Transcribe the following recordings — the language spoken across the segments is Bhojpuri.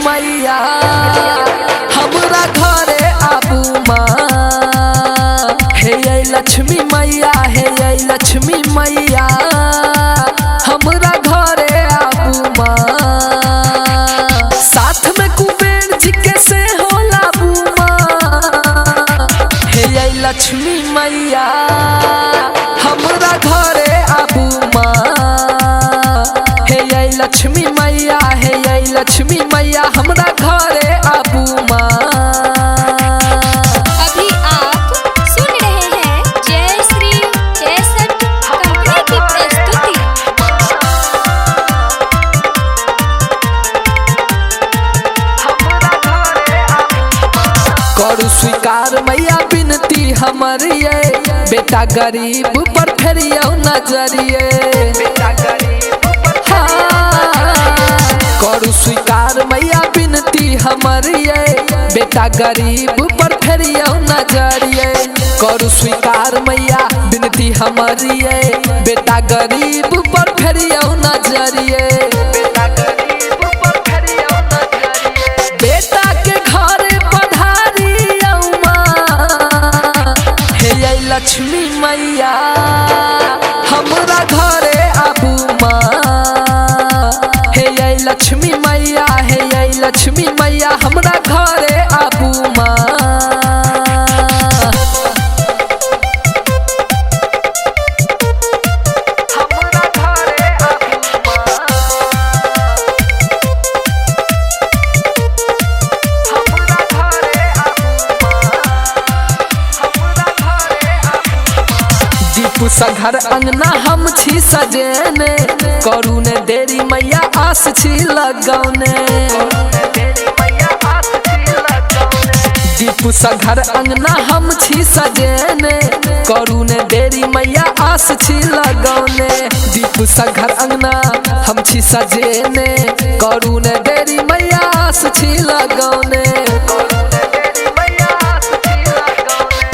मैया हमरा घरे आबू माँ। हे लक्ष्मी मैया, हे लक्ष्मी मैया हमरा घरे आबू माँ। साथ में कुबेर जी के से होला बू माँ। हे लक्ष्मी मैया हमरा घरे आबू माँ। हे लक्ष्मी मैया, हे लक्ष्मी मैया हमरा घरे आबू माँ। अभी आप सुन रहे हैं जय श्री जय सत कंपनी की प्रस्तुति। करू स्वीकार मैया बिनती हमारिये, बेटा गरीब पर फेरियो नजरिए। करू स्वीकार मैया बिनती हमारिये, बेटा गरीब पर फेरियो नजरिए। करू स्वीकार मैया बिनती हमारिये, बेटा गरीब पर फेरियो नजरिए। बेटा के घरे पधारियो माँ। हे लक्ष्मी मैया हमरा घरे आबू माँ। हे लक्ष्मी मैया, हे लक्ष्मी मैया हमरा घरे आबू माँ। दीपू घर अंगना हम छी सजेने, करू ने देरी मैया आस छी लगौने। दीपू घर अंगना हम छी सजेने, करू ने देरी मैया आस छी लगौने। दीपू घर अंगना हम छी सजेने, करू ने देरी मैया आस छी लगौने।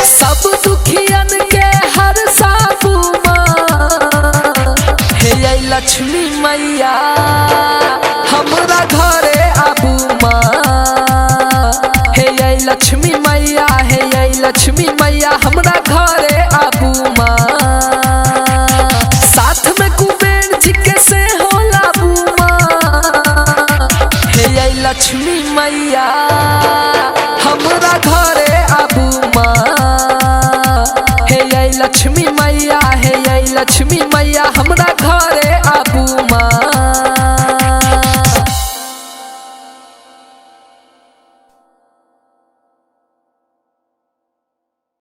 सब दुखियन के हर साबू माँ। हे लक्ष्मी मैया हमरा घरे आबू माँ। हे लक्ष्मी मैया, हे लक्ष्मी मैया हमरा घरे आबू माँ। साथ में कुबेर जी के से होला बू माँ। हे लक्ष्मी मैया हमरा घरे आबू माँ। हे लक्ष्मी मैया, हे लक्ष्मी